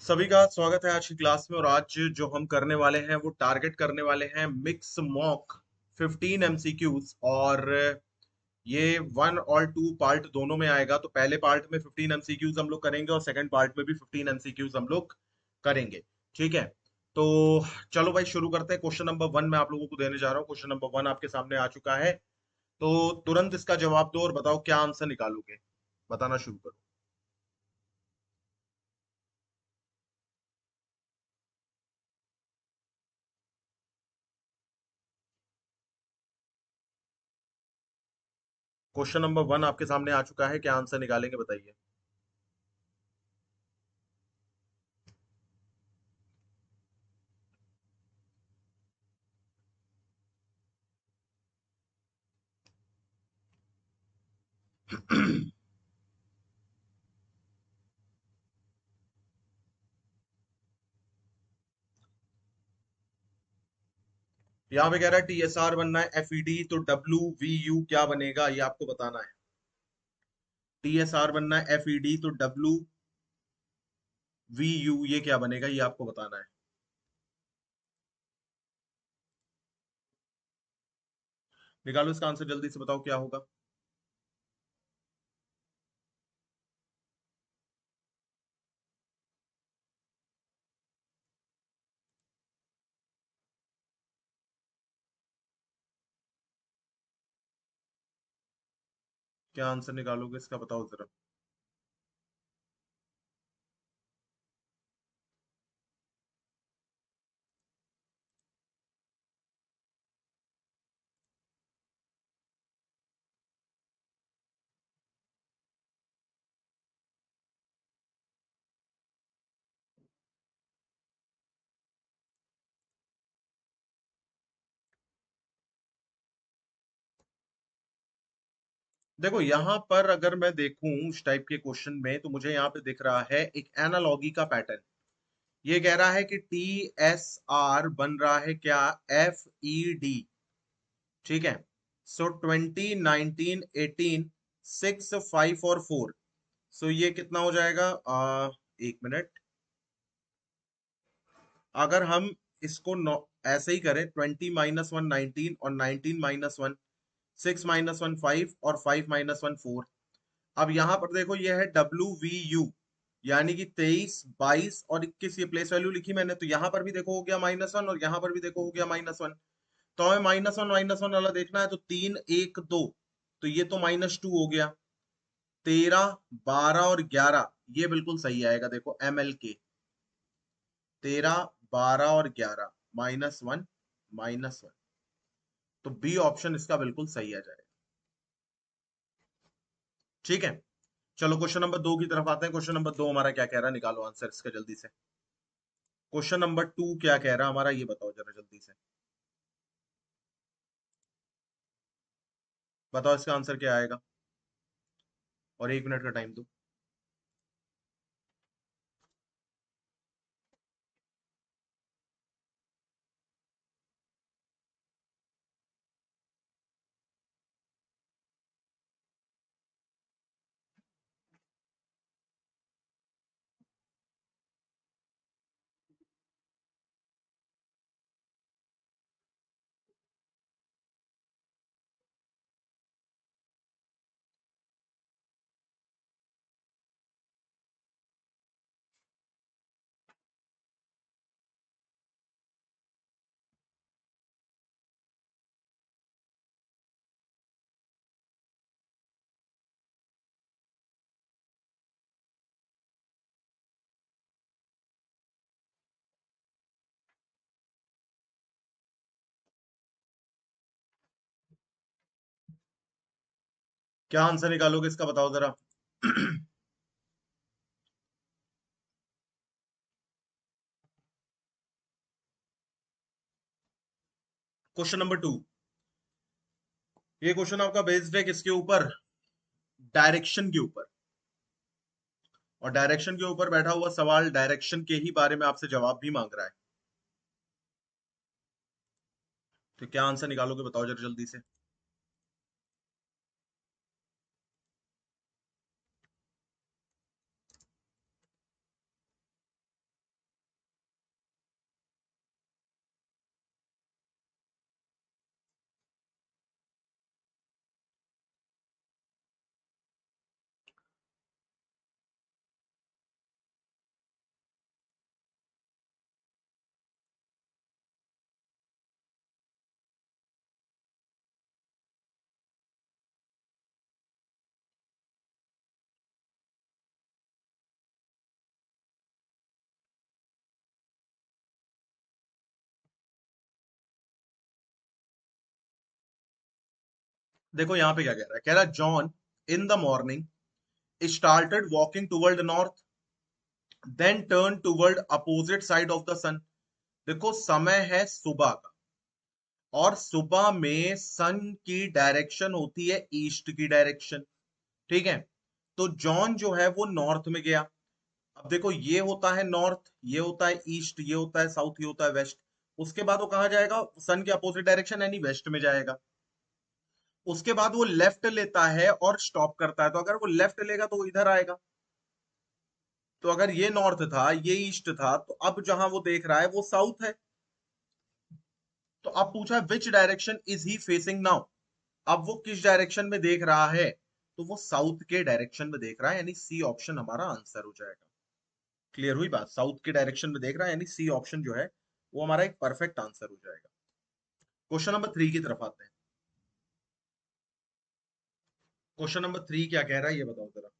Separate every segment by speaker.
Speaker 1: सभी का स्वागत है आज की क्लास में। और आज जो हम करने वाले हैं वो टारगेट करने वाले हैं मिक्स मॉक 15 एमसीक्यूज। और ये वन और टू पार्ट दोनों में आएगा। तो पहले पार्ट में 15 एमसीक्यूज हम लोग करेंगे और सेकंड पार्ट में भी 15 एमसीक्यूज हम लोग करेंगे। ठीक है। तो चलो भाई शुरू करते हैं। क्वेश्चन नंबर वन मैं आप लोगों को देने जा रहा हूँ। क्वेश्चन नंबर वन आपके सामने आ चुका है। तो तुरंत इसका जवाब दो और बताओ क्या आंसर निकालोगे। बताना शुरू करो। क्वेश्चन नंबर वन आपके सामने आ चुका है। क्या आंसर निकालेंगे बताइए। यहाँ पे कह रहा है टीएसआर बनना है एफईडी, तो डब्ल्यू वी यू क्या बनेगा ये आपको बताना है। टीएसआर बनना है एफईडी, तो डब्ल्यू वी यू ये क्या बनेगा ये आपको बताना है। निकालो इसका आंसर जल्दी से, बताओ क्या होगा। क्या आंसर निकालोगे इसका, बताओ जरा। देखो यहाँ पर अगर मैं देखूं इस टाइप के क्वेश्चन में तो मुझे यहाँ पे दिख रहा है एक एनालॉगी का पैटर्न। ये कह रहा है कि टी एस आर बन रहा है क्या, एफ ई डी। ठीक है। सो 20, 19, 18, 6, 5 और 4। सो ये कितना हो जाएगा, एक मिनट। अगर हम इसको ऐसे ही करें, 20 - 1 19 और 19 - 1 6 - 1 5 और 5 - 1 4। अब यहां पर देखो ये है डब्ल्यू वी यू, यानी कि 23, 22 और 21 ये प्लेस वैल्यू लिखी मैंने। तो यहां पर भी देखो हो गया -1 और यहां पर भी देखो हो गया -1। तो हमें -1 वाला देखना है। तो 3 1 2, तो ये तो -2 हो गया। 13, 12 और 11 ये बिल्कुल सही आएगा। देखो MLK 13, 12 और 11 -1 -1। तो बी ऑप्शन इसका बिल्कुल सही आ जाएगा। ठीक है। चलो क्वेश्चन नंबर दो की तरफ आते हैं। क्वेश्चन नंबर दो हमारा क्या कह रहा है, निकालो आंसर इसका जल्दी से। क्वेश्चन नंबर टू क्या कह रहा है हमारा, ये बताओ जरा जल्दी से। बताओ इसका आंसर क्या आएगा। और 1 मिनट का टाइम दो। क्या आंसर निकालोगे इसका, बताओ जरा। Question number two. ये क्वेश्चन आपका बेस्ड है किसके ऊपर, डायरेक्शन के ऊपर। और डायरेक्शन के ऊपर बैठा हुआ सवाल डायरेक्शन के ही बारे में आपसे जवाब भी मांग रहा है। तो क्या आंसर निकालोगे बताओ जरा जल्दी से। देखो यहाँ पे क्या कह रहा है, कह रहा है John in the morning started walking toward north, then turn toward opposite side of the sun. देखो समय है सुबह का, और सुबह में सन की डायरेक्शन होती है ईस्ट की डायरेक्शन। ठीक है, तो जॉन जो है वो नॉर्थ में गया। अब देखो ये होता है नॉर्थ, ये होता है ईस्ट, ये होता है साउथ, ये होता है वेस्ट। उसके बाद वो कहाँ जाएगा, सन के अपोजिट डायरेक्शन यानी वेस्ट में जाएगा। उसके बाद वो लेफ्ट लेता है और स्टॉप करता है, तो अगर वो लेफ्ट लेगा तो वो इधर आएगा। तो अगर ये नॉर्थ था, ये ईस्ट था, तो अब जहां वो देख रहा है वो साउथ है। तो अब पूछा विच direction is he facing now. अब वो किस डायरेक्शन में देख रहा है, तो वो साउथ के डायरेक्शन में देख रहा है, यानी सी ऑप्शन हमारा आंसर हो जाएगा। क्लियर हुई बात, साउथ के डायरेक्शन में देख रहा है यानी सी ऑप्शन जो है वो हमारा एक परफेक्ट आंसर हो जाएगा। क्वेश्चन नंबर 3 की तरफ आते हैं। क्वेश्चन नंबर 3 क्या कह रहा है ये बताओ जरा।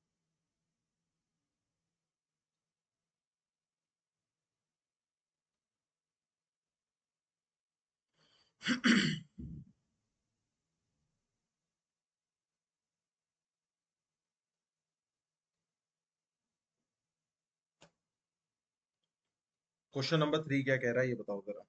Speaker 1: क्वेश्चन नंबर 3 क्या कह रहा है ये बताओ जरा।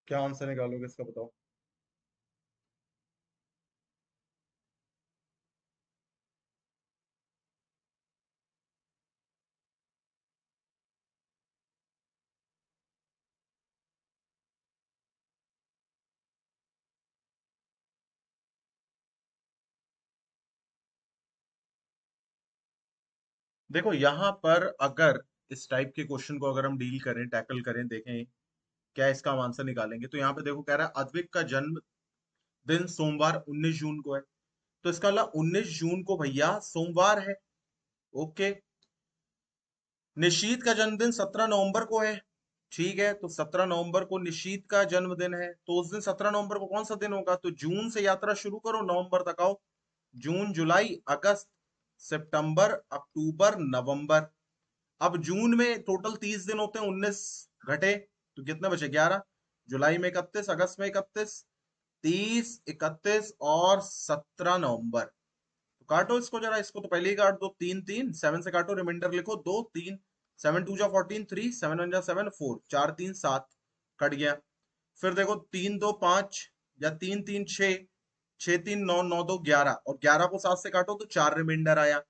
Speaker 1: क्या आंसर निकालोगे इसका बताओ। देखो यहां पर अगर इस टाइप के क्वेश्चन को अगर हम डील करें, टैकल करें, देखें क्या इसका हम आंसर निकालेंगे, तो यहाँ पे देखो कह रहा है अद्विक का जन्म दिन सोमवार 19 जून को है। तो इसका मतलब 19 जून को भैया सोमवार है। ओके। निशीत का जन्मदिन 17 नवंबर को है। ठीक है, तो 17 नवंबर को निशीत का जन्मदिन है, तो उस दिन 17 नवंबर को कौन सा दिन होगा, तो जून से यात्रा शुरू करो, नवंबर तक आओ। जून, जुलाई, अगस्त, सितंबर, अक्टूबर, नवंबर। अब जून में टोटल 30 दिन होते हैं, 19 घटे तो कितने बचे, 11। जुलाई में 31, अगस्त में 31, 30, 31 और 17 नवंबर। तो काटो इसको जरा, इसको तो पहले ही काट दो, तीन तीन, 7 से काटो, रिमाइंडर लिखो, दो तीन, 7 2 जा 14, 3 7 1 जा 7, 4, 4 3 7, कट गया। फिर देखो 3 2 5, या 3 3 6, 6 3 9 9 2 11, और 11 को 7 से काटो तो 4 रिमाइंडर आया।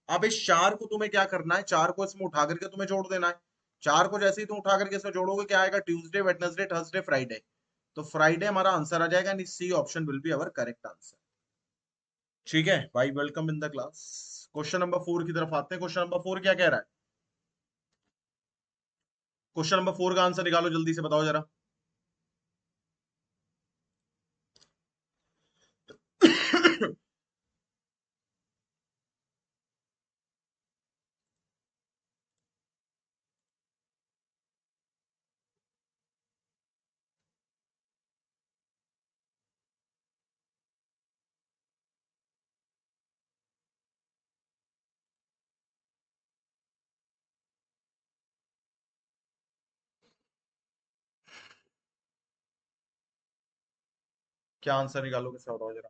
Speaker 1: अब इस 4 को तुम्हें क्या करना है, 4 को इसमें उठा करके तुम्हें जोड़ देना है। 4 को जैसे ही तुम उठा करके इसमें जोड़ोगे क्या आएगा, ट्यूसडे, वेडनेसडे, थर्सडे, फ्राइडे। तो फ्राइडे हमारा आंसर आ जाएगा, C option will be our correct answer. ठीक है भाई, welcome in the class. Question number 4 की तरफ आते हैं। क्वेश्चन नंबर 4 क्या कह रहा है, क्वेश्चन नंबर 4 का आंसर निकालो, जल्दी से बताओ जरा। क्या आंसर निकालोगे इसका बताओ जरा।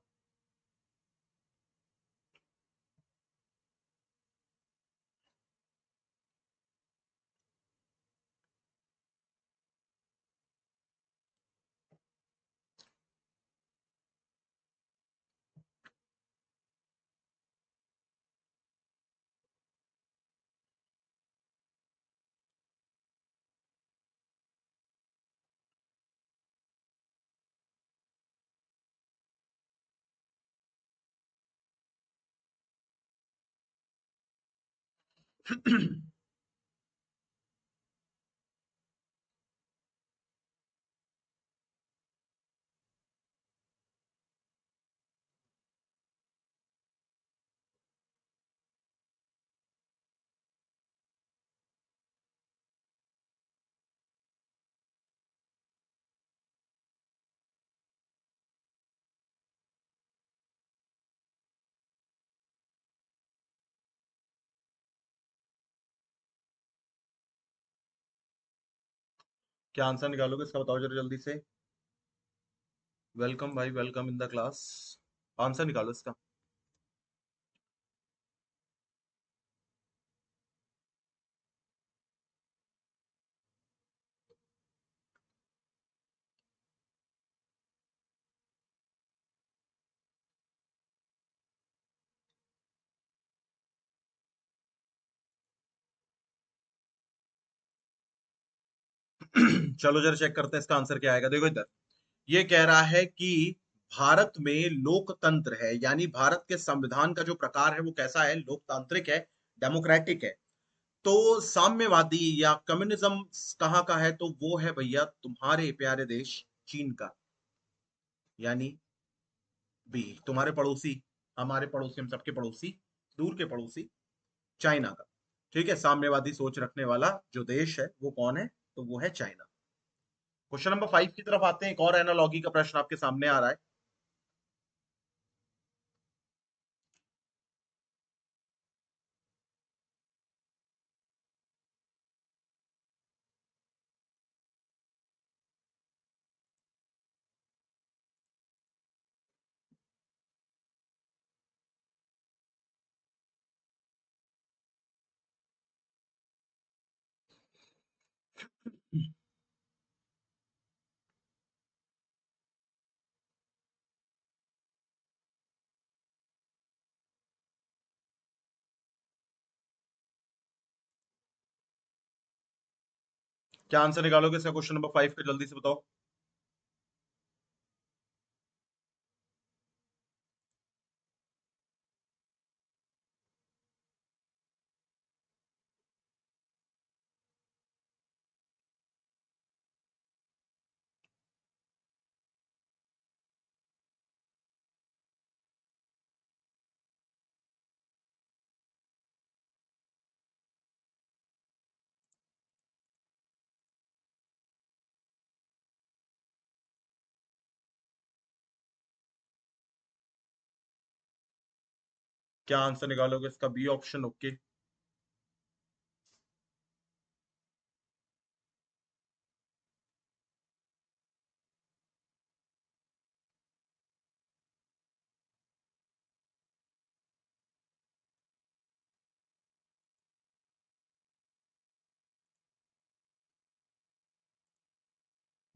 Speaker 1: क्या आंसर निकालोगे इसका, बताओ जरा जल्दी से। वेलकम भाई, welcome in the class. Answer निकालो इसका। चलो जरा चेक करते हैं इसका आंसर क्या आएगा। देखो इधर, ये कह रहा है कि भारत में लोकतंत्र है, यानी भारत के संविधान का जो प्रकार है वो कैसा है, लोकतांत्रिक है, डेमोक्रेटिक है। तो साम्यवादी या कम्युनिज्म कहाँ का है, तो वो है भैया तुम्हारे प्यारे देश चीन का, यानी बी, तुम्हारे पड़ोसी, हमारे पड़ोसी, हम सबके पड़ोसी, दूर के पड़ोसी, चाइना का। ठीक है, साम्यवादी सोच रखने वाला जो देश है वो कौन है, तो वो है चाइना। क्वेश्चन नंबर 5 की तरफ आते हैं। एक और एनालॉगी का प्रश्न आपके सामने आ रहा है। क्या आंसर निकालोगे इसका, क्वेश्चन नंबर 5 का, जल्दी से बताओ। क्या आंसर निकालोगे इसका, बी ऑप्शन, ओके।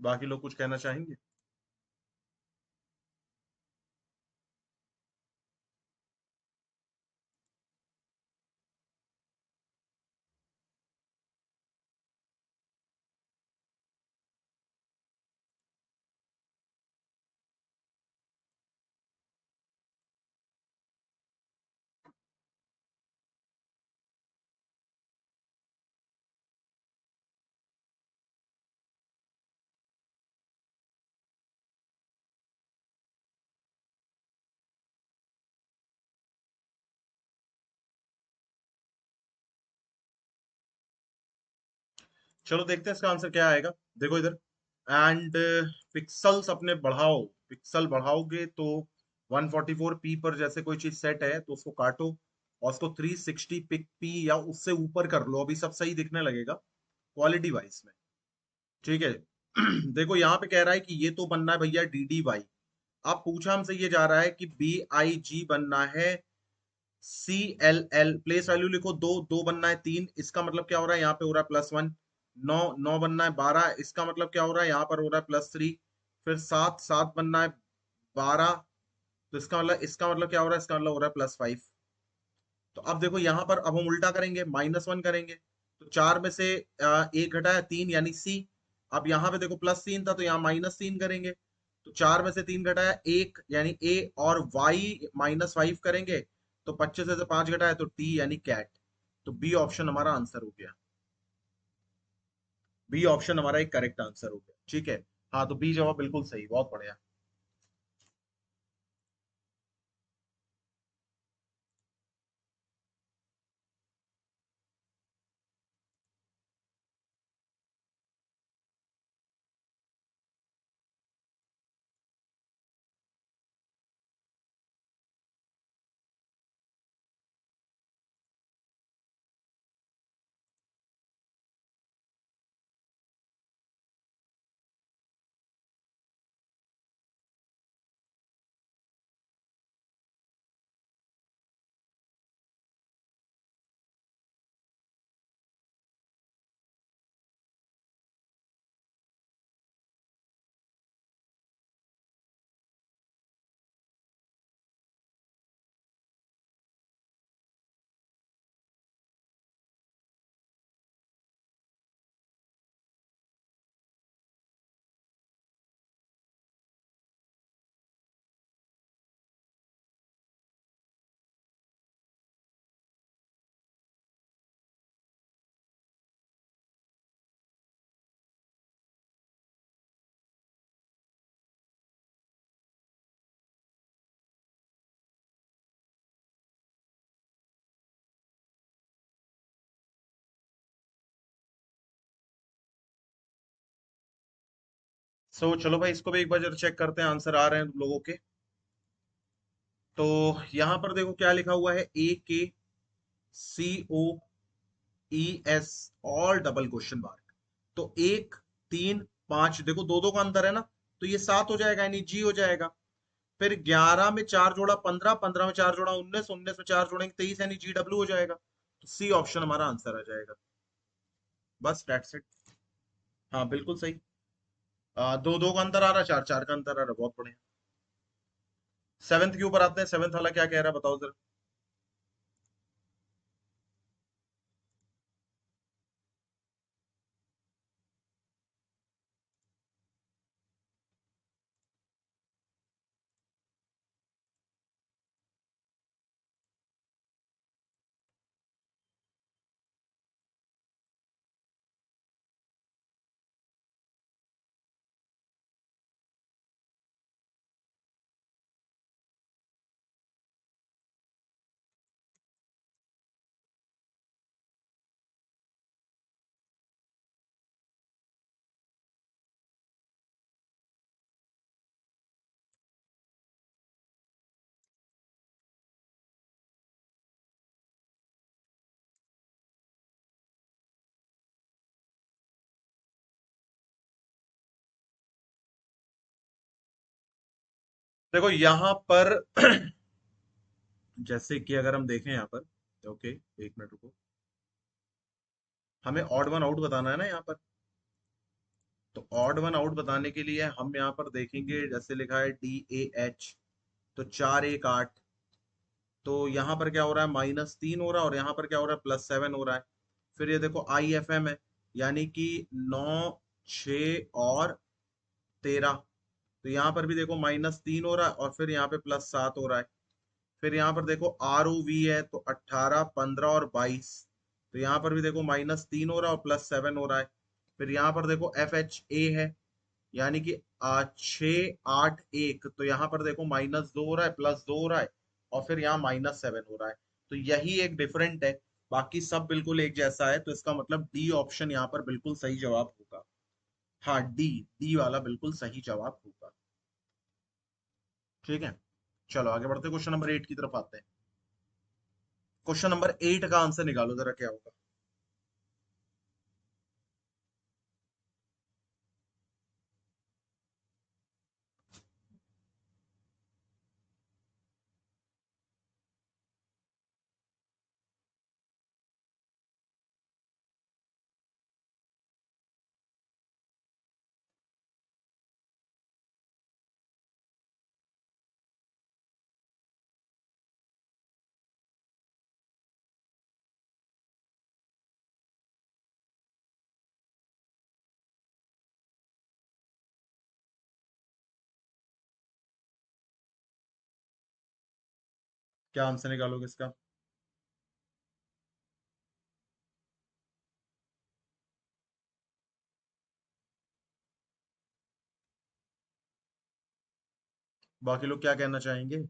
Speaker 1: बाकी लोग कुछ कहना चाहेंगे? चलो देखते हैं इसका आंसर क्या आएगा। देखो इधर, एंड पिक्सल्स अपने बढ़ाओ, पिक्सल बढ़ाओगे तो 144 पी पर जैसे कोई चीज सेट है तो उसको काटो और उसको 360 पिक पी या उससे ऊपर कर लो, अभी सब सही दिखने लगेगा क्वालिटी वाइज में। ठीक है। देखो यहाँ पे कह रहा है कि ये तो बनना है भैया डी डी वाई। अब पूछा हमसे ये जा रहा है कि बी आई जी बनना है C L L, place value लिखो, दो, दो बनना है तीन, इसका मतलब क्या हो रहा है, यहाँ पे हो रहा है +1। नौ, नौ बनना है 12, इसका मतलब क्या हो रहा है, यहाँ पर हो रहा है +3। फिर सात, सात बनना है 12, तो इसका मतलब क्या हो रहा है, इसका मतलब हो रहा है +5। तो अब देखो यहाँ पर, अब हम उल्टा करेंगे, -1 करेंगे, तो चार में से एक घटाया, तीन, यानी सी। अब यहाँ पे देखो +3 था तो यहाँ -3 करेंगे, तो चार में से तीन घटाया एक, यानी ए, और वाई -5 करेंगे, तो 25 से 5 घटाया तो टी, यानी कैट। तो बी ऑप्शन हमारा आंसर हो गया। बी ऑप्शन हमारा एक करेक्ट आंसर हो गया, ठीक है। हाँ, तो बी जवाब बिल्कुल सही, बहुत बढ़िया। सो चलो भाई, इसको भी एक बार जरा चेक करते हैं, आंसर आ रहे हैं तुम लोगों के। तो यहां पर देखो क्या लिखा हुआ है, AKCOES, all double question mark. तो 1 3 5, देखो दो दो का अंतर है ना, तो ये 7 हो जाएगा, यानी जी हो जाएगा। फिर 11 में 4 जोड़ा 15, 15 में 4 जोड़ा 19, 19 में 4 जोड़ेंगे 23, यानी GW हो जाएगा। तो सी ऑप्शन हमारा आंसर आ जाएगा। बस डेट्स इट। हाँ बिल्कुल सही। दो दो का अंतर आ रहा है, चार चार का अंतर आ रहा है, बहुत बढ़िया। सेवेंथ के ऊपर आते हैं, सेवेंथ वाला क्या कह रहा है बताओ जरा। देखो यहां पर जैसे कि अगर हम देखें यहाँ पर, ओके, एक मिनट रुको। हमें ऑड वन आउट बताना है ना यहाँ पर। तो ऑड वन आउट बताने के लिए हम यहाँ पर देखेंगे, जैसे लिखा है DAH, तो 4 1 8। तो यहाँ पर क्या हो रहा है, -3 हो रहा है, और यहाँ पर क्या हो रहा है, +7 हो रहा है। फिर ये देखो IFM है, यानी कि 9 6 और 13। तो यहाँ पर भी देखो -3 हो रहा है, और फिर यहाँ पे +7 हो रहा है। फिर यहाँ पर देखो ROV है, तो 18 15 और 22। तो यहाँ पर भी देखो -3 हो रहा है और +7 हो रहा है। फिर यहाँ पर देखो FHA है, यानी कि 6 8 1। तो यहाँ पर देखो -2 हो रहा है, +2 हो रहा है, और फिर यहाँ -7 हो रहा है। तो यही एक डिफरेंट है, बाकी सब बिल्कुल एक जैसा है। तो इसका मतलब डी ऑप्शन यहाँ पर बिल्कुल सही जवाब होगा। हाँ, डी, डी वाला बिल्कुल सही जवाब होगा। ठीक है, चलो आगे बढ़ते, क्वेश्चन नंबर 8 की तरफ आते हैं। क्वेश्चन नंबर 8 का आंसर निकालो जरा, क्या होगा। क्या आंसर निकालोगे इसका। बाकी लोग क्या कहना चाहेंगे?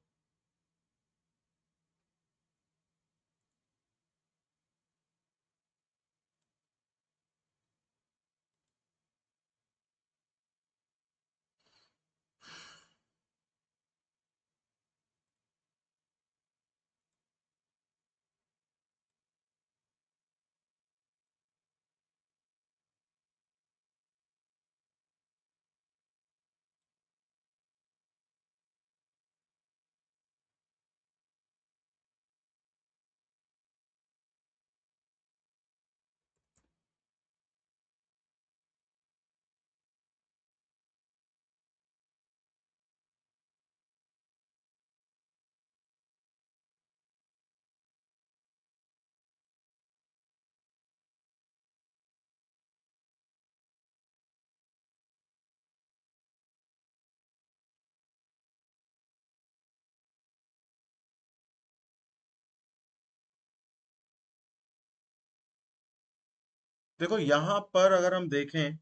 Speaker 1: देखो यहां पर अगर हम देखें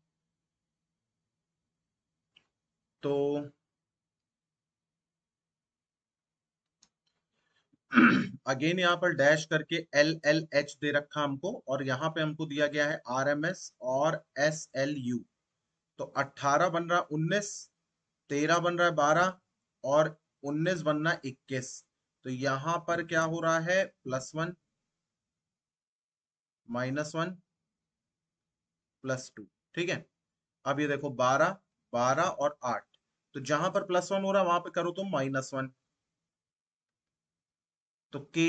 Speaker 1: तो अगेन यहाँ पर डैश करके LLH दे रखा हमको, और यहाँ पे हमको दिया गया है RMS और SLU। तो 18 बन रहा 19, 13 बन रहा है 12, और 19 बनना 21। तो यहाँ पर क्या हो रहा है, +1, -1, +2। ठीक है। अब ये देखो 12, 12 और 8। तो जहां पर +1 हो रहा है वहां पे करो तुम -1, तो K।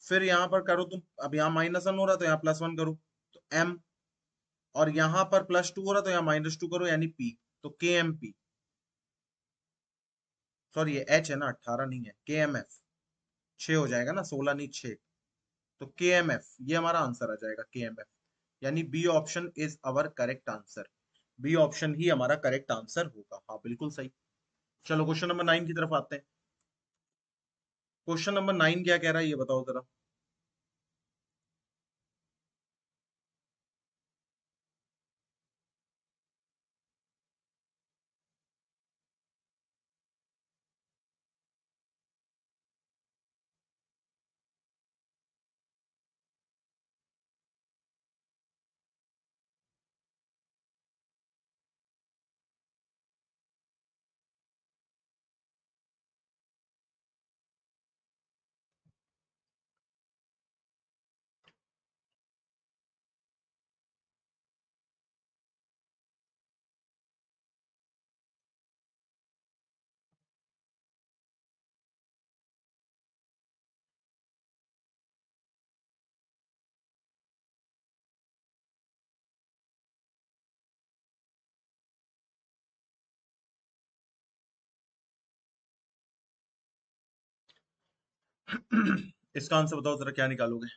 Speaker 1: फिर यहाँ पर करो तुम, अब यहाँ -1 हो रहा है तो यहाँ +1 करो, तो M। और यहाँ पर +2 हो रहा है तो यहाँ -2 करो, यानी P। तो KMP। सॉरी ये H है ना, 18 नहीं है, KMF। 6 हो जाएगा ना, 16 नहीं 6। तो KMF ये हमारा आंसर आ जाएगा, KMF। यानी B option is our correct answer. B option ही हमारा करेक्ट आंसर होगा। हाँ बिल्कुल सही। चलो क्वेश्चन नंबर 9 की तरफ आते हैं। क्वेश्चन नंबर 9 क्या कह रहा है ये बताओ जरा। इसका आंसर बताओ जरा, क्या निकालोगे?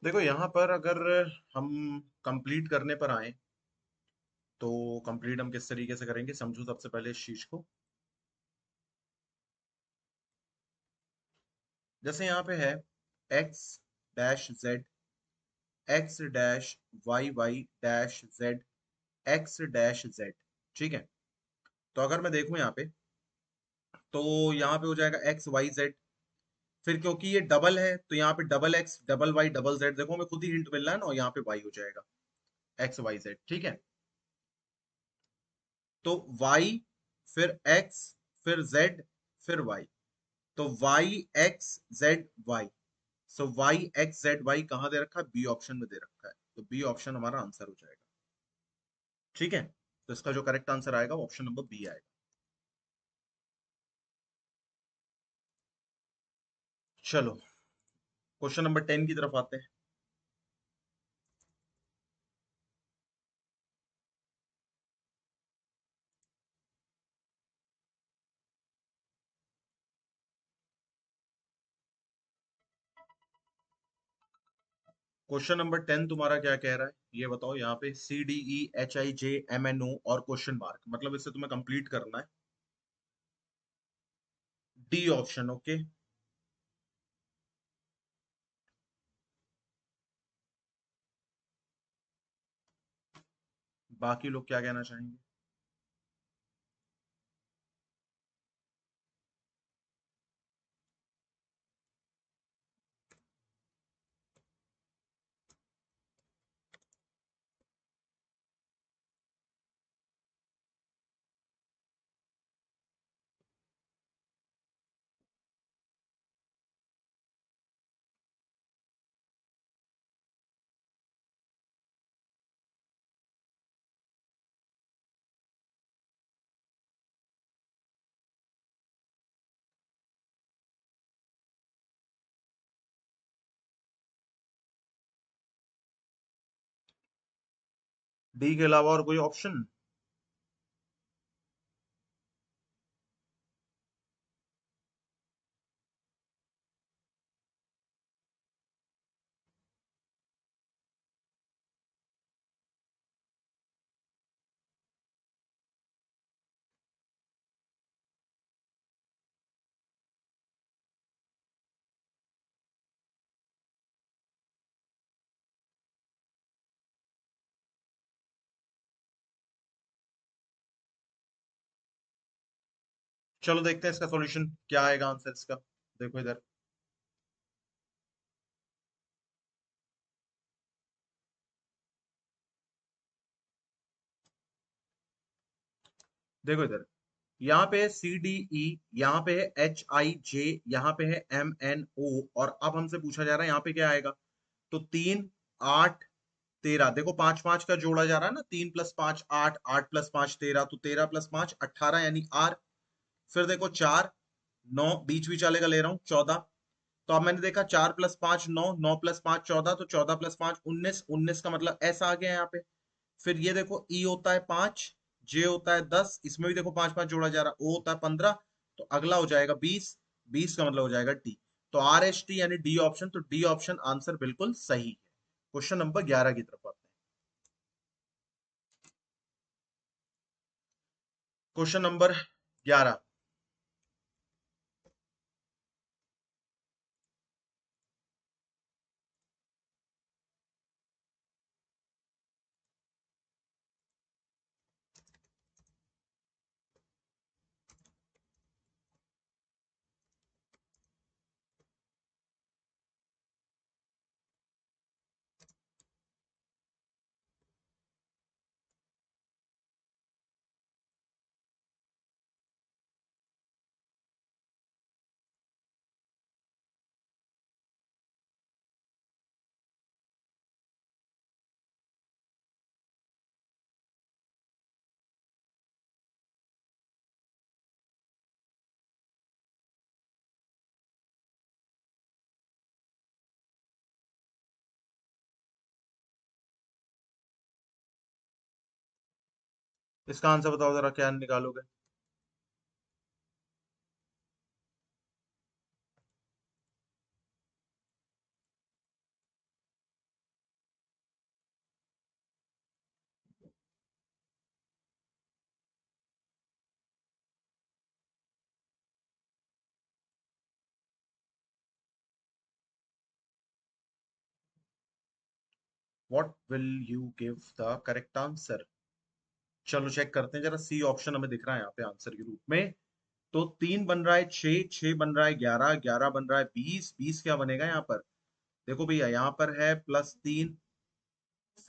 Speaker 1: देखो यहाँ पर अगर हम कंप्लीट करने पर आए तो कंप्लीट हम किस तरीके से करेंगे, समझो सबसे पहले इस चीज को। जैसे यहाँ पे है x dash z, x dash y, y dash z, x dash z. ठीक है, तो अगर मैं देखूं यहाँ पे, तो यहाँ पे हो जाएगा एक्स वाई जेड। फिर क्योंकि ये डबल है तो यहाँ पे double x double y double z, देखो हमें खुद ही हिंट मिल रहा है ना, और यहाँ पे वाई हो जाएगा एक्स वाई जेड। ठीक है, तो y, फिर x, फिर z, फिर y। तो y x z y। सो y x z y कहाँ दे रखा है, बी ऑप्शन में दे रखा है, तो बी ऑप्शन हमारा आंसर हो जाएगा। ठीक है, तो इसका जो करेक्ट आंसर आएगा वो ऑप्शन नंबर बी आएगा। चलो क्वेश्चन नंबर 10 की तरफ आते हैं। क्वेश्चन नंबर 10 तुम्हारा क्या कह रहा है ये बताओ। यहाँ पे CDEHIJMNO और क्वेश्चन मार्क, मतलब इसे तुम्हें कंप्लीट करना है। D option, okay. बाकी लोग क्या कहना चाहेंगे? डी के अलावा और कोई ऑप्शन? चलो देखते हैं इसका सॉल्यूशन क्या आएगा आंसर इसका। देखो इधर, देखो इधर, यहाँ पे है CDE, यहाँ पे है HIJ, यहाँ पे है MNO, और अब हमसे पूछा जा रहा है यहाँ पे क्या आएगा। तो 3 8 13, देखो पांच पांच का जोड़ा जा रहा है ना, 3 + 5 8, 8 + 5 13, तो 13 + 5 18 यानी R। फिर देखो 4 9, बीच बीच वाले का ले रहा हूँ 14। तो अब मैंने देखा 4 + 5 9, 9 + 5 14, तो 14 + 5 19, 19 का मतलब S आ गया यहाँ पे। फिर ये देखो E होता है 5, J होता है 10, इसमें भी देखो पांच पांच जोड़ा जा रहा है, O होता है 15, तो अगला हो जाएगा 20, 20 का मतलब हो जाएगा टी। तो RHT यानी डी ऑप्शन, तो डी ऑप्शन आंसर बिल्कुल सही है। क्वेश्चन नंबर 11 की तरफ आते हैं। Question number 11। इसका आंसर बताओ जरा, क्या निकालोगे? What will you give the correct answer? चलो चेक करते हैं जरा। सी ऑप्शन हमें दिख रहा है यहाँ पे आंसर के रूप में। तो 3 बन रहा है, 6, 6 बन रहा है, 11, 11 बन रहा है, 20, 20 क्या बनेगा यहाँ पर? देखो भैया, यहाँ पर है +3,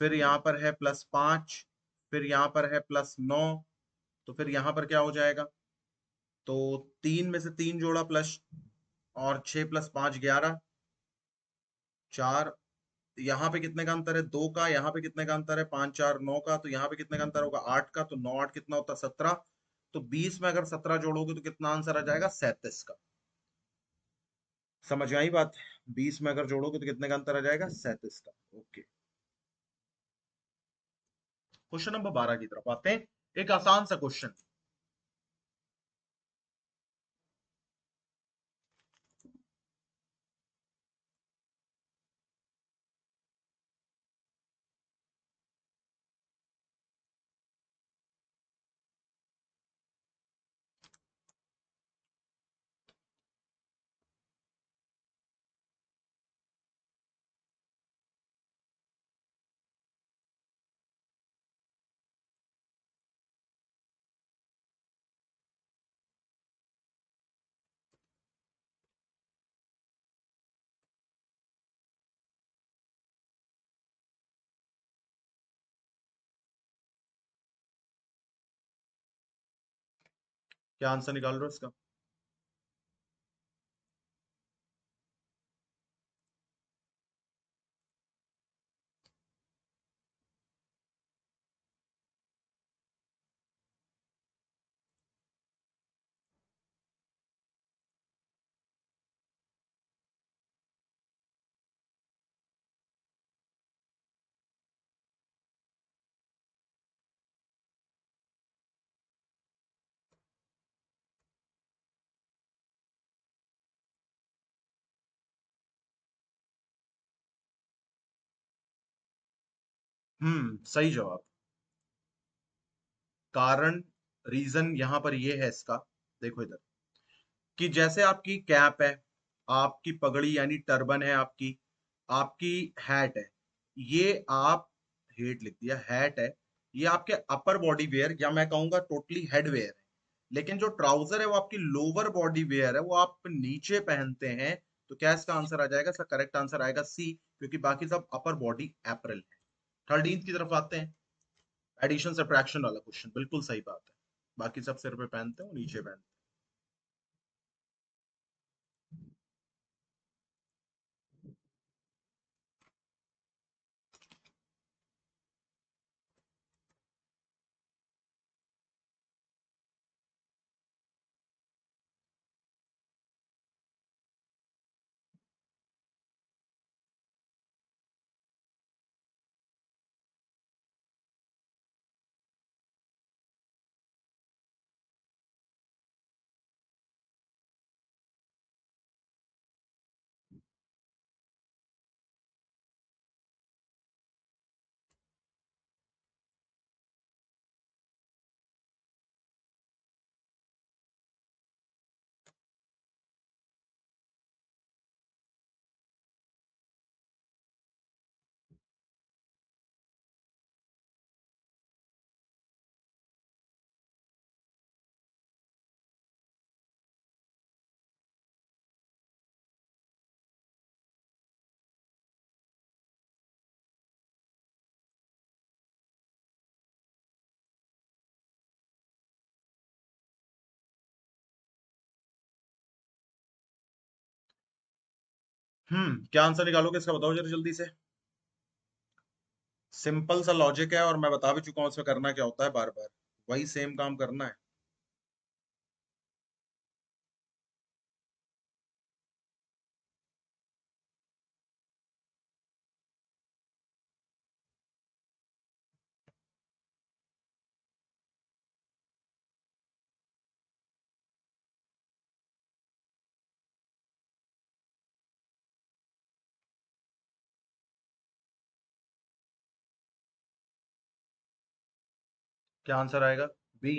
Speaker 1: फिर यहाँ पर है +5, फिर यहाँ पर है +9, तो फिर यहाँ पर क्या हो जाएगा? तो 3 में से 3 जोड़ा प्लस, और 6 + 5 11, 4, यहाँ पे कितने का अंतर है? 2 का। यहाँ पे कितने का अंतर है? 5 4 9 का। तो यहाँ पे कितने का अंतर होगा? 8 का। तो 9 8 कितना होता है? 17। तो 20 में अगर 17 जोड़ोगे तो कितना आंसर आ जाएगा? 37 का। समझ में आई बात? 20 में अगर जोड़ोगे तो कितने का अंतर आ जाएगा? 37 का। ओके। क्वेश्चन नंबर 12 की तरफ आते हैं। एक आसान सा क्वेश्चन। क्या आंसर निकाल रहे हो इसका? सही जवाब। कारण, रीजन यहाँ पर ये है इसका। देखो इधर, कि जैसे आपकी कैप है, आपकी पगड़ी यानी टर्बन है, आपकी आपकी हैट है, ये आप, हेट लिख दिया, हैट है, ये आपके अपर बॉडी वेयर, या मैं कहूंगा टोटली हेड वेयर है। लेकिन जो ट्राउजर है वो आपकी लोअर बॉडी वेयर है, वो आप नीचे पहनते हैं। तो क्या इसका आंसर आ जाएगा? इसका करेक्ट आंसर आएगा सी, क्योंकि बाकी सब अपर बॉडी एपरल है। 13 की तरफ आते हैं। एडिशन सब्ट्रैक्शन वाला क्वेश्चन, बिल्कुल सही बात है। बाकी सब सिर पे पहनते हैं, वो नीचे पहनते हैं। क्या आंसर निकालोगे इसका? बताओ जरा जल्दी से। सिंपल सा लॉजिक है, और मैं बता भी चुका हूं इसमें करना क्या होता है। बार बार वही सेम काम करना है। क्या आंसर आएगा? बी।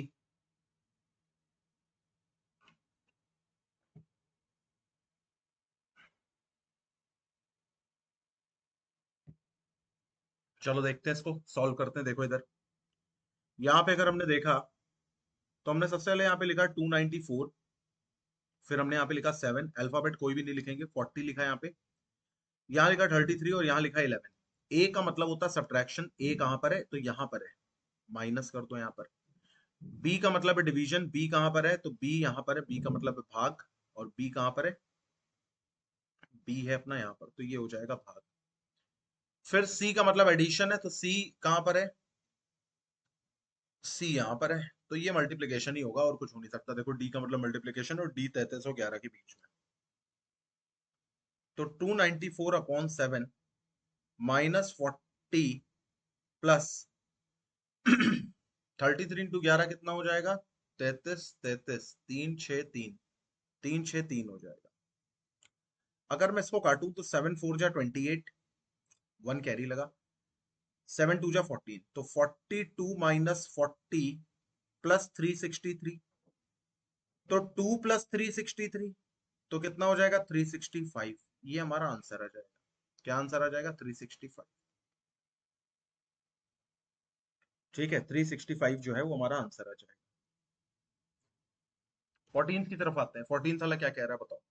Speaker 1: चलो देखते हैं, इसको सॉल्व करते हैं। देखो इधर, यहाँ पे अगर हमने देखा तो हमने सबसे पहले यहाँ पे लिखा 294, फिर हमने यहाँ पे लिखा 7, अल्फाबेट कोई भी नहीं लिखेंगे, 40 लिखा है यहाँ पे, यहाँ लिखा 33 और यहाँ लिखा 11। ए का मतलब होता है सब्ट्रैक्शन, ए कहाँ पर है तो यहाँ पर है, माइनस कर दो यहाँ पर। बी का मतलब है डिवीजन, बी कहाँ पर है तो बी यहाँ पर है, बी का मतलब है भाग, और बी कहाँ पर है, बी है अपना यहाँ पर, तो ये हो जाएगा भाग। फिर सी का मतलब एडिशन है, तो सी कहाँ पर है, सी यहाँ पर है, तो ये मल्टीप्लीकेशन ही होगा और कुछ हो नहीं सकता। देखो डी का मतलब मल्टीप्लीकेशन, और डी 3311 के बीच में। तो 294/7 -40 प्लस 33 × 11 कितना हो जाएगा, 33, 33, 3 6 3, 3 6 3 हो जाएगा। अगर मैं इसको काटूं तो 7 4 जा 28, 1 कैरी लगा, 7 2 जा 14, तो 42 -40 +363, तो 2 + 363, तो कितना हो जाएगा 365। ये हमारा आंसर आ जाएगा। क्या आंसर आ जाएगा, 365। ठीक है, 365 जो है वो हमारा आंसर आ जाएगा। 14 की तरफ आते हैं। 14 साला क्या कह रहा है बताओ।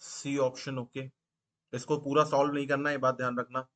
Speaker 1: C option, okay. इसको पूरा सॉल्व नहीं करना है, ये बात ध्यान रखना।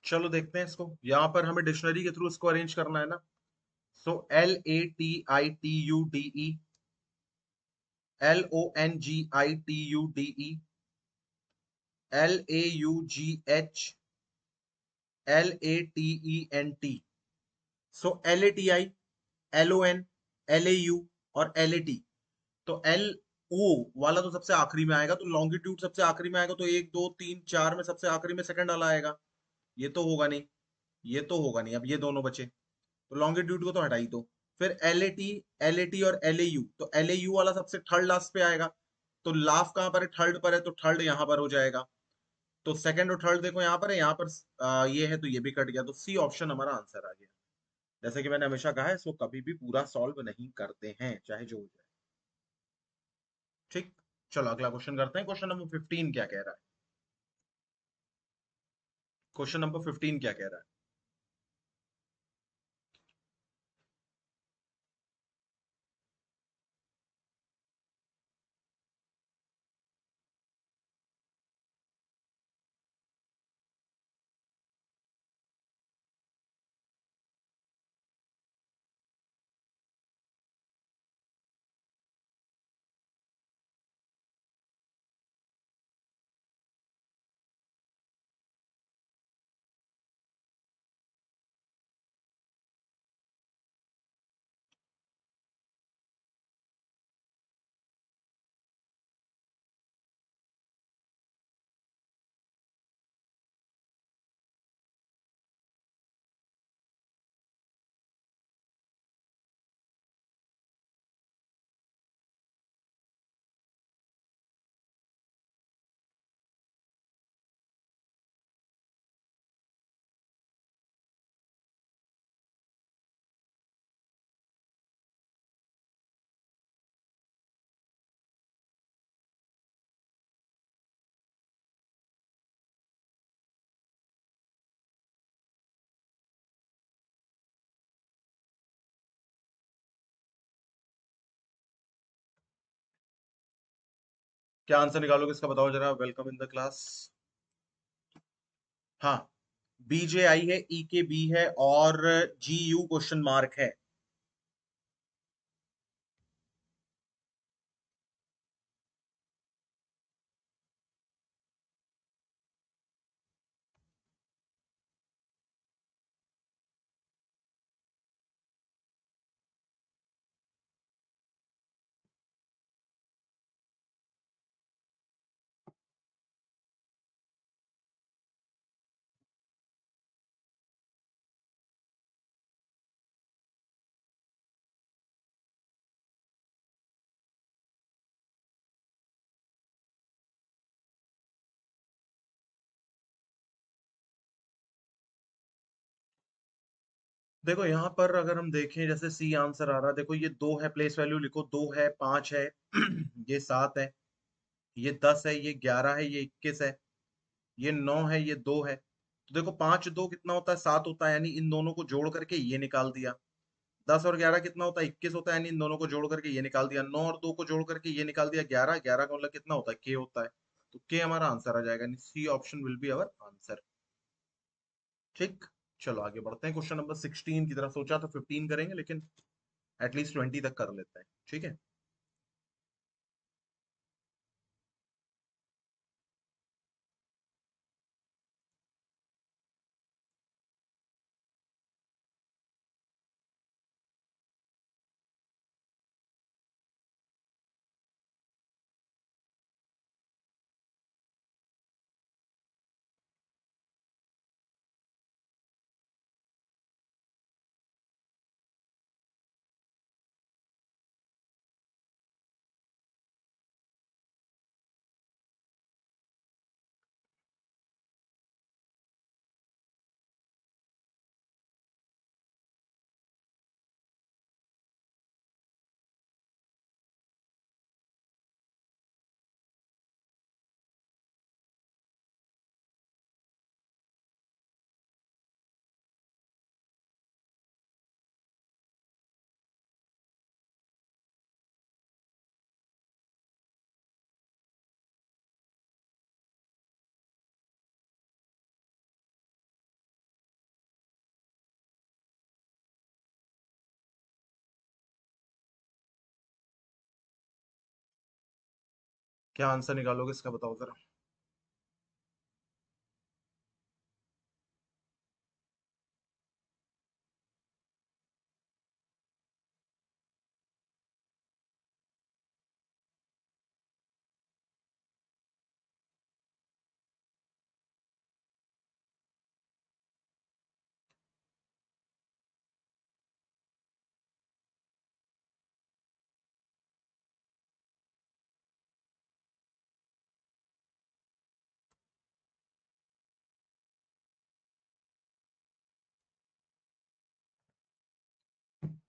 Speaker 1: चलो देखते हैं इसको। यहाँ पर हमें डिक्शनरी के थ्रू इसको अरेंज करना है ना। सो LATITUDE, LONGITUDE, LAUGH, LATENT। सो LATI, LON, LAU और LAT। तो LO वाला तो सबसे आखिरी में आएगा, तो लॉन्गिट्यूड सबसे आखिरी में आएगा, तो 1 2 3 4 में सबसे आखिरी में सेकंड वाला आएगा। ये तो होगा नहीं, ये तो होगा नहीं। अब ये दोनों बचे, तो लॉन्गिट्यूड को तो हटा ही दो। फिर LAT और LAU, तो LAU वाला सबसे थर्ड लास्ट पे आएगा, तो लास्ट कहाँ पर है, थर्ड पर है, तो थर्ड यहाँ पर हो जाएगा। तो सेकंड और थर्ड देखो यहाँ पर है, यहाँ पर ये है, तो ये भी कट गया, तो सी ऑप्शन हमारा आंसर आ गया। जैसे कि मैंने हमेशा कहा है, इसको कभी भी पूरा सॉल्व नहीं करते हैं, चाहे जो हो जाए। ठीक। चलो अगला क्वेश्चन करते हैं। क्वेश्चन नंबर 15 क्या कह रहा है। क्वेश्चन नंबर 15 क्या कह रहा है। क्या आंसर निकालोगे इसका बताओ जरा, वेलकम इन द क्लास। हाँ, बीजे आई है, ई के बी है, और जी यू क्वेश्चन मार्क है। देखो यहाँ पर अगर हम देखें, जैसे सी आंसर आ रहा है, देखो ये दो है, प्लेस वैल्यू लिखो, दो है, पांच है, ये सात है, ये 10 है, ये 11 है, ये 21 है, ये 9 है, ये 2 है। तो देखो पांच दो कितना होता है, 7 होता है, यानी इन दोनों को जोड़ करके ये निकाल दिया। 10 और 11 कितना होता है, 21 होता है, यानी इन दोनों को जोड़ करके ये निकाल दिया। 9 और 2 को जोड़ करके ये निकाल दिया, 11। 11 का मतलब कितना होता है, के होता है। तो के हमारा आंसर आ जाएगा, C option will be our answer. ठीक। चलो आगे बढ़ते हैं, क्वेश्चन नंबर 16 की तरफ। सोचा तो 15 करेंगे, लेकिन एटलीस्ट 20 तक कर लेते हैं, ठीक है। क्या आंसर निकालोगे इसका बताओ जरा।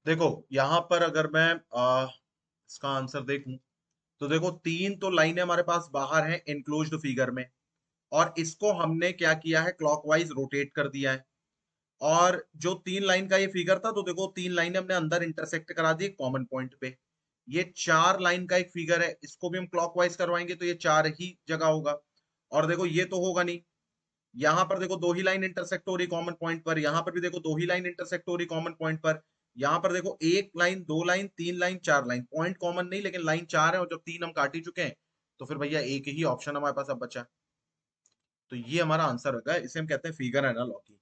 Speaker 1: देखो यहाँ पर अगर मैं इसका आंसर देखूं, तो देखो तीन तो लाइनें हमारे पास बाहर हैं इनक्लोज्ड फिगर में, और इसको हमने क्या किया है, क्लॉकवाइज रोटेट कर दिया है। और जो तीन लाइन का ये फिगर था, तो देखो तीन लाइनें हमने अंदर इंटरसेक्ट करा दी कॉमन पॉइंट पे। ये चार लाइन का एक फिगर है, इसको भी हम क्लॉकवाइज करवाएंगे तो ये चार ही जगह होगा। और देखो ये तो होगा नहीं, यहाँ पर देखो दो ही लाइन इंटरसेक्ट हो रही कॉमन पॉइंट पर, यहाँ पर भी देखो दो ही लाइन इंटरसेक्ट हो रही कॉमन पॉइंट पर। यहाँ पर देखो एक लाइन, दो लाइन, तीन लाइन, चार लाइन, पॉइंट कॉमन नहीं, लेकिन लाइन चार है, और जब तीन हम काट ही चुके हैं, तो फिर भैया एक ही ऑप्शन हमारे पास अब बचा। तो ये हमारा आंसर होगा, इसे हम कहते हैं फिगर एनालॉगी।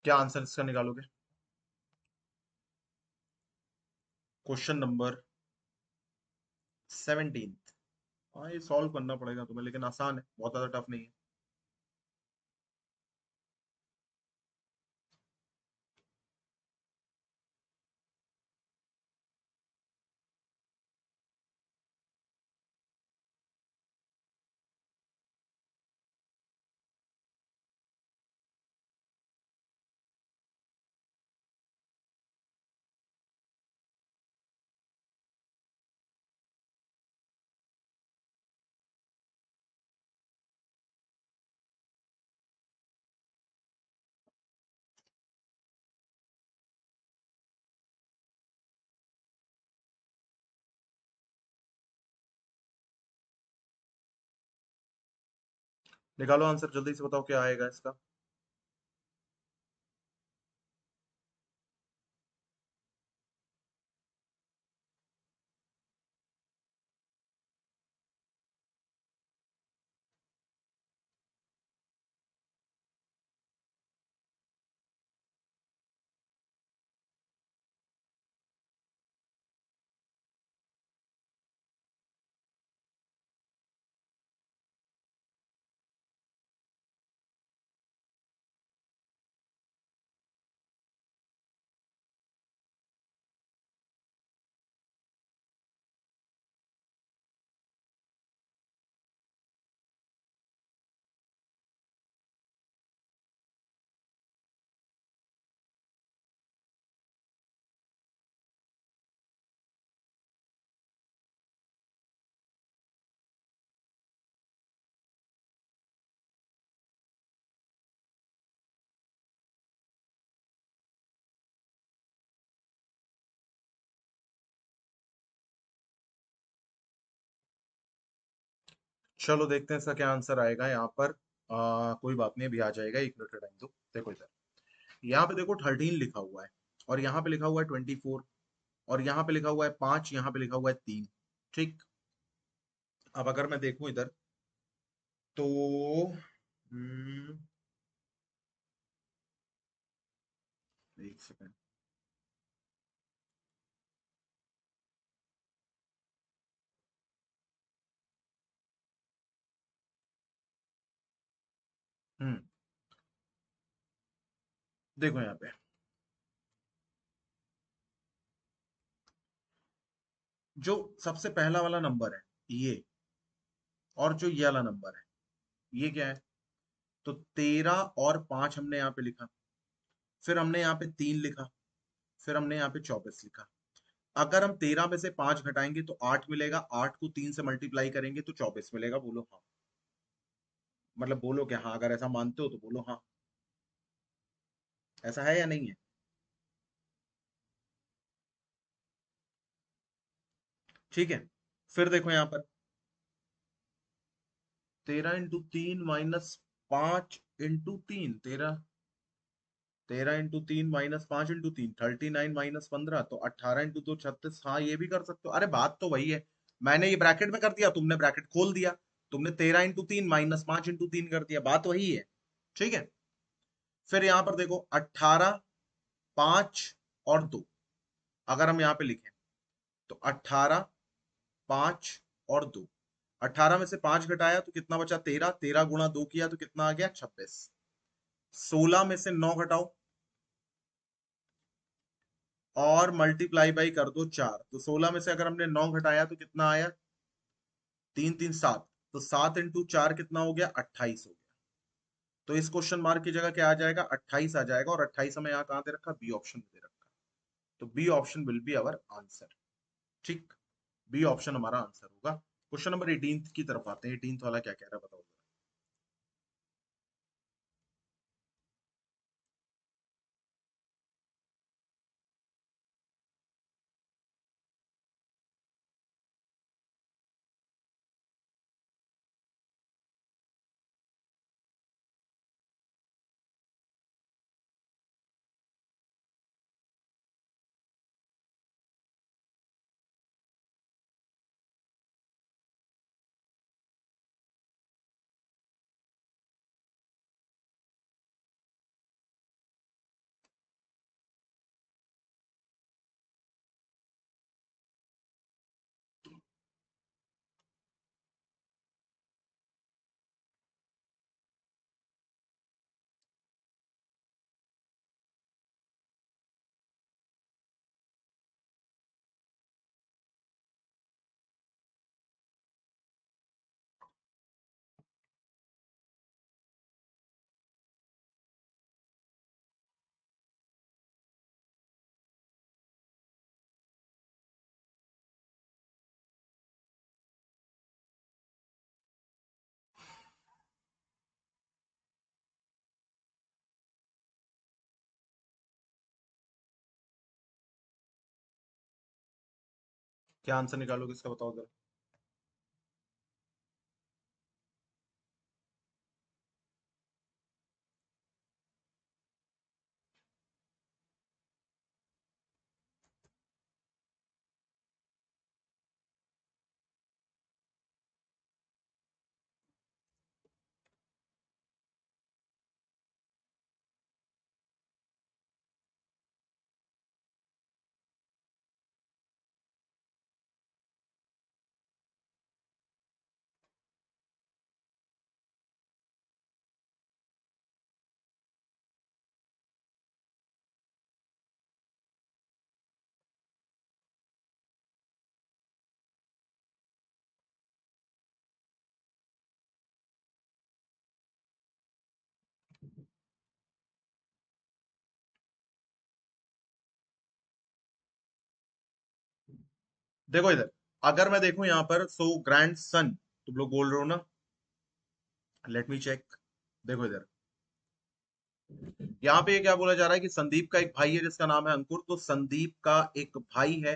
Speaker 1: क्या आंसर इसका निकालोगे? Question number 17। हाँ, ये सॉल्व करना पड़ेगा तुम्हें, लेकिन आसान है, बहुत ज्यादा टफ नहीं है। निकालो आंसर, जल्दी से बताओ क्या आएगा इसका। चलो देखते हैं इसका क्या आंसर आएगा यहाँ पर। कोई बात नहीं, अभी आ जाएगा, एक मिनट का टाइम दो। देखो इधर, यहाँ पे देखो 13 लिखा हुआ है, और यहाँ पे लिखा हुआ है 24, और यहाँ पे लिखा हुआ है 5, यहाँ पे लिखा हुआ है 3। ठीक। अब अगर मैं देखूं इधर, तो हम्म, एक सेकंड। हम्म, देखो यहाँ पे जो सबसे पहला वाला नंबर है ये, और जो ये वाला नंबर है ये क्या है? तो 13 और 5 हमने यहाँ पे लिखा, फिर हमने यहाँ पे 3 लिखा, फिर हमने यहाँ पे 24 लिखा। अगर हम 13 में से 5 घटाएंगे तो 8 मिलेगा, 8 को 3 से मल्टीप्लाई करेंगे तो 24 मिलेगा। बोलो हाँ। मतलब बोलो क्या हाँ, अगर ऐसा मानते हो तो बोलो हाँ। ऐसा है या नहीं है? ठीक है। फिर देखो यहाँ पर 13 × 3 - 5 × 3, 13 × 3 - 5 × 3, 39 - 15, तो 18 × 2 = 36। हाँ, ये भी कर सकते हो। अरे बात तो वही है, मैंने ये ब्रैकेट में कर दिया, तुमने ब्रैकेट खोल दिया। तुमने 13 × 3 - 5 × 3 कर दिया, बात वही है। ठीक है। फिर यहां पर देखो 18, 5 और 2। अगर हम यहाँ पे लिखें तो 18, 5 और 2। 18 में से 5 घटाया तो कितना बचा? 13। 13 × 2 किया तो कितना आ गया? 26। 16 में से 9 घटाओ और मल्टीप्लाई बाई कर दो 4, तो 16 में से अगर हमने 9 घटाया तो कितना आया? 3 3 7, तो 7 × 4 कितना हो गया? 28 हो गया। तो इस क्वेश्चन मार्क की जगह क्या आ जाएगा? 28 आ जाएगा, और 28 हमें यहाँ कहाँ दे रखा? बी ऑप्शन में दे रखा। तो B option will be our answer. ठीक। बी ऑप्शन हमारा आंसर होगा। क्वेश्चन नंबर 18 की तरफ आते हैं। 18 वाला क्या कह रहा है बताओ। क्या आंसर निकालोगे इसका, बताओ जरा। देखो इधर, अगर मैं देखूं यहाँ पर, सो ग्रैंड सन तुम लोग बोल रहे हो ना, लेट मी चेक। देखो इधर, यहाँ पे ये क्या बोला जा रहा है कि संदीप का एक भाई है जिसका नाम है अंकुर, तो संदीप का एक भाई है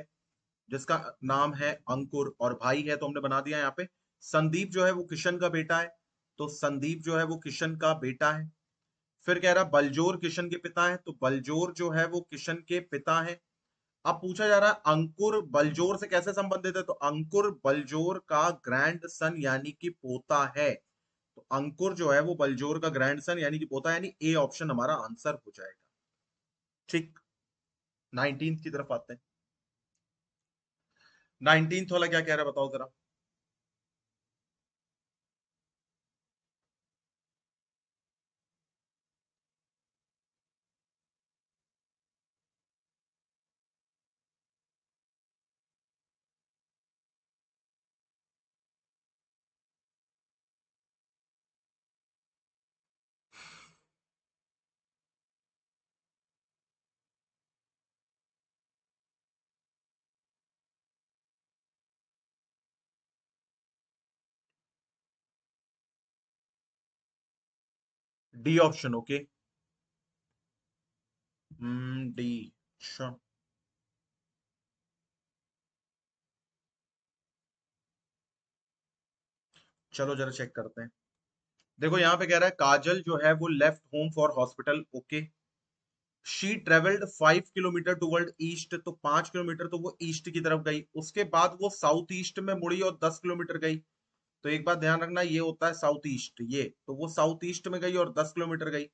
Speaker 1: जिसका नाम है अंकुर, और भाई है तो हमने बना दिया यहाँ पे। संदीप जो है वो किशन का बेटा है, तो संदीप जो है वो किशन का बेटा है। फिर कह रहा बलजोर किशन के पिता है, तो बलजोर जो है वो किशन के पिता है। अब पूछा जा रहा है अंकुर बलजोर से कैसे संबंधित है, तो अंकुर बलजोर का ग्रैंड सन यानी कि पोता है। तो अंकुर जो है वो बलजोर का ग्रैंड सन यानी कि पोता है, यानी ए ऑप्शन हमारा आंसर हो जाएगा। ठीक। 19th की तरफ आते हैं। 19th वाला क्या कह रहा है, बताओ जरा। D option, okay. डी। अच्छा, चलो जरा चेक करते हैं। देखो यहाँ पे कह रहा है काजल जो है वो left home for hospital, okay. She travelled 5 kilometre toward east, तो 5 किलोमीटर तो वो ईस्ट की तरफ गई, उसके बाद वो साउथ ईस्ट में मुड़ी और 10 किलोमीटर गई। तो एक बात ध्यान रखना, ये होता है साउथ ईस्ट, ये तो वो साउथ ईस्ट में गई और 10 किलोमीटर गई।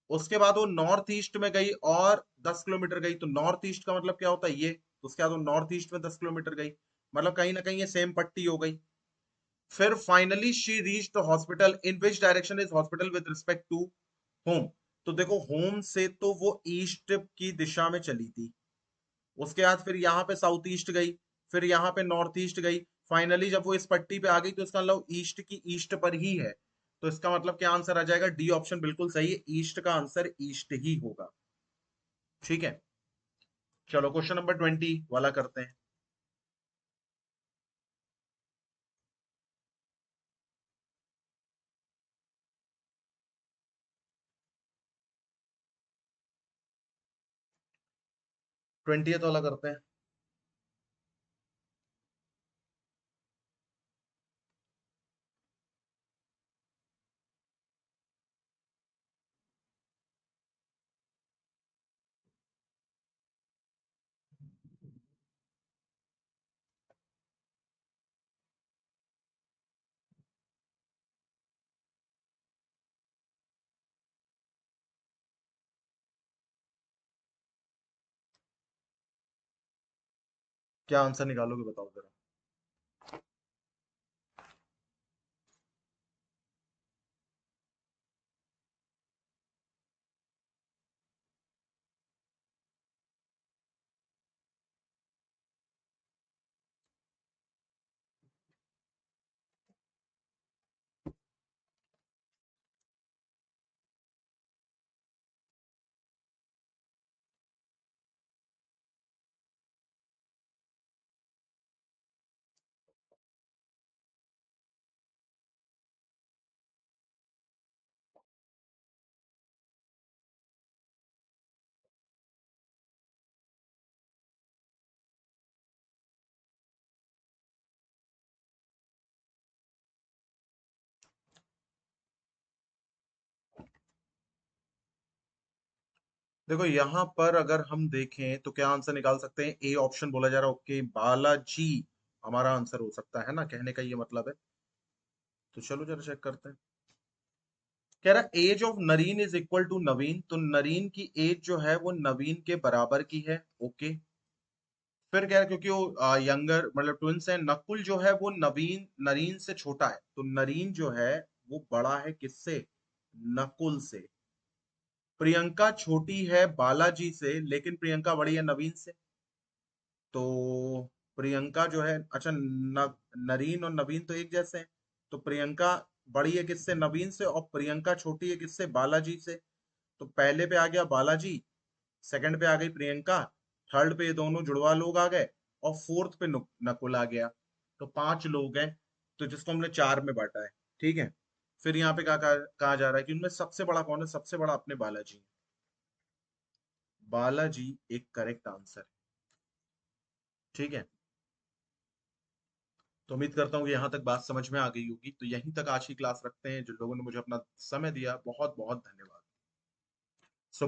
Speaker 1: उसके बाद वो नॉर्थ ईस्ट में गई और 10 किलोमीटर गई, तो नॉर्थ ईस्ट का मतलब क्या होता है ये, तो उसके बाद वो नॉर्थ ईस्ट में 10 किलोमीटर गई। मतलब कहीं ना कहीं ये सेम पट्टी हो गई। फिर finally she reach the hospital, in which direction is hospital with respect to home. तो देखो होम से तो वो ईस्ट की दिशा में चली थी, उसके बाद फिर यहाँ पे साउथ ईस्ट गई, फिर यहाँ पे नॉर्थ ईस्ट गई। फाइनली जब वो इस पट्टी पे आ गई तो इसका मतलब ईस्ट की ईस्ट पर ही है। तो इसका मतलब क्या आंसर आ जाएगा, डी ऑप्शन बिल्कुल सही है, ईस्ट का आंसर ईस्ट ही होगा। ठीक है। चलो क्वेश्चन नंबर 20 वाला करते हैं। 20th वाला करते हैं। क्या आंसर निकालोगे, बताओ जरा। देखो यहाँ पर अगर हम देखें तो क्या आंसर निकाल सकते हैं, ए ऑप्शन बोला जा रहा है, ओके बालाजी हमारा आंसर हो सकता है ना, कहने का ये मतलब है। तो चलो जरा चेक करते हैं। कह रहा age of Narin is equal to Naveen, तो नरीन की एज जो है वो नवीन के बराबर की है, ओके। फिर कह रहा क्योंकि वो यंगर मतलब ट्विंस है, नकुल जो है वो नवीन नरीन से छोटा है, तो नरीन जो है वो बड़ा है किससे, नकुल से। प्रियंका छोटी है बालाजी से, लेकिन प्रियंका बड़ी है नवीन से। तो प्रियंका जो है, अच्छा नरीन और नवीन तो एक जैसे हैं, तो प्रियंका बड़ी है किससे, नवीन से, और प्रियंका छोटी है किससे, बालाजी से। तो पहले पे आ गया बालाजी, सेकंड पे आ गई प्रियंका, थर्ड पे ये दोनों जुड़वा लोग आ गए, और फोर्थ पे नकुल आ गया। तो पांच लोग हैं, तो जिसको हमने चार में बांटा है, ठीक है। फिर यहाँ पे कहा जा रहा है कि उनमें सबसे बड़ा कौन है, सबसे बड़ा अपने बालाजी हैं। बालाजी एक करेक्ट आंसर है, ठीक है। तो उम्मीद करता हूँ कि यहाँ तक बात समझ में आ गई होगी, तो यहीं तक आज की क्लास रखते हैं। जो लोगों ने मुझे अपना समय दिया, बहुत बहुत धन्यवाद। सो